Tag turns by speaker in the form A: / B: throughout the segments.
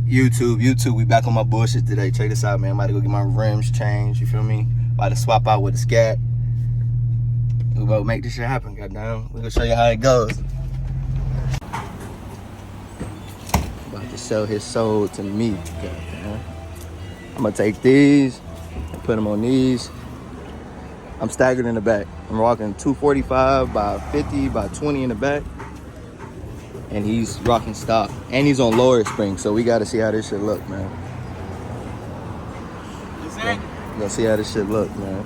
A: YouTube, we back on my bullshit today. Check this out, man. I'm about to go get my rims changed, you feel me? About to swap out with the scat. We about to make this shit happen, goddamn. We gonna show you how it goes. About to sell his soul to me, goddamn. I'm gonna take these and put them on these. I'm staggered in the back. I'm rocking 245 by 50 by 20 in the back. And he's rocking stock. And he's on lower spring, so we gotta see how this shit look, man. We gotta see how this shit look, man.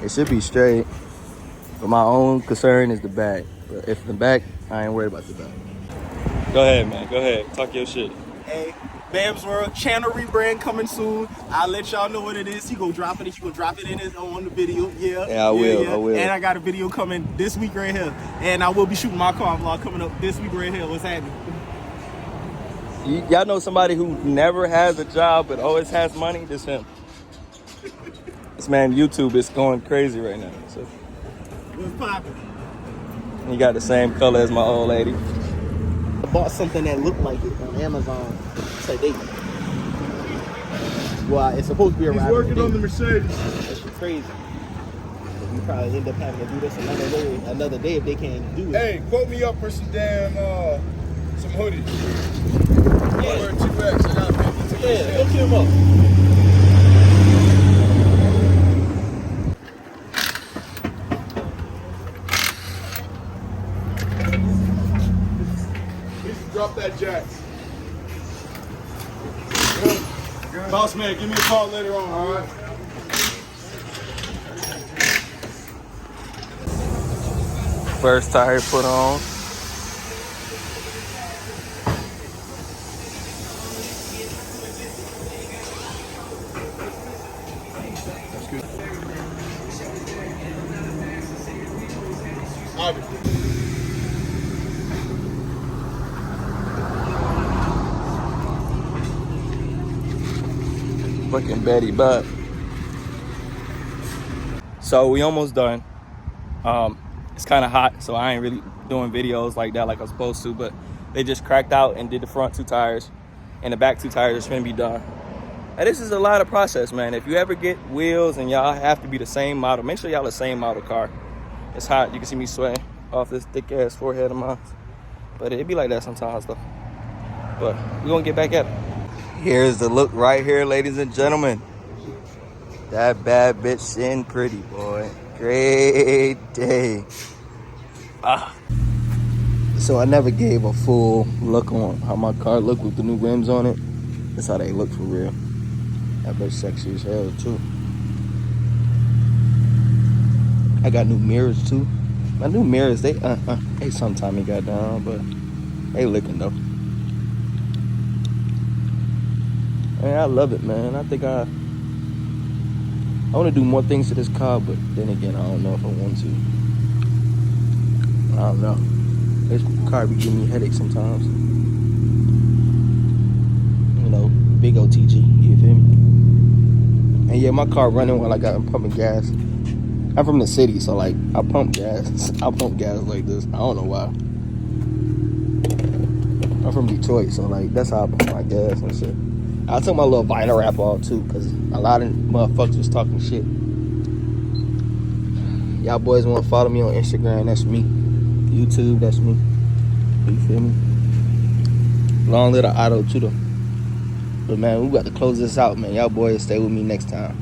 A: It should be straight. But my own concern is the back. But if the back, I ain't worried about the back. Go ahead, man. Go ahead. Talk your shit.
B: Hey, Bam's World channel rebrand coming soon. I'll let y'all know what it is. He gonna drop it. He gonna drop it in his on the video. Yeah,
A: I will.
B: And I got a video coming this week right here. And I will be shooting my car vlog coming up this week right here. What's happening?
A: Y'all know somebody who never has a job but always has money? This him. This man YouTube is going crazy right now. So.
B: What's poppin'?
A: He got the same color as my old lady.
B: I bought something that looked like it on Amazon today. Well, it's supposed to be arriving.
C: He's working on the Mercedes.
B: That's crazy. We probably end up having to do this another day if they can't do it.
C: Hey, quote me up for some damn some hoodies.
B: Yeah.
C: Wear 2X. I got 50 to
B: Yeah, look him up.
C: Drop that jack. Good. Boss man, give me a call later on, all right?
A: First tire put on.
C: That's good. Obviously.
A: Fucking Betty Butt. So we almost done. It's kind of hot, so I ain't really doing videos like that like I'm supposed to, but they just cracked out and did the front 2 tires, and the back 2 tires are gonna be done. And this is a lot of process, man. If you ever get wheels and y'all have to be the same model, make sure y'all the same model car. It's hot, you can see me sweating off this thick ass forehead of mine, but it be like that sometimes though. But we're gonna get back at it. Here's the look right here, ladies and gentlemen. That bad bitch sitting pretty, boy. Great day. So I never gave a full look on how my car looked with the new rims on it. That's how they look for real. That bitch sexy as hell too. I got new mirrors too. My new mirrors, they sometime he got down, but they looking though. Man, I love it, man. I think I want to do more things to this car, but then again, I don't know if I want to. I don't know. This car be giving me headaches sometimes. You know, big OTG, you feel me? And yeah, my car running while I'm pumping gas. I'm from the city, so like, I pump gas. I pump gas like this. I don't know why. I'm from Detroit, so like, that's how I pump my gas and shit. I took my little vinyl wrap off too, because a lot of motherfuckers was talking shit. Y'all boys want to follow me on Instagram, that's me. YouTube, that's me. You feel me? Long little auto too though. But man, we got to close this out, man. Y'all boys stay with me next time.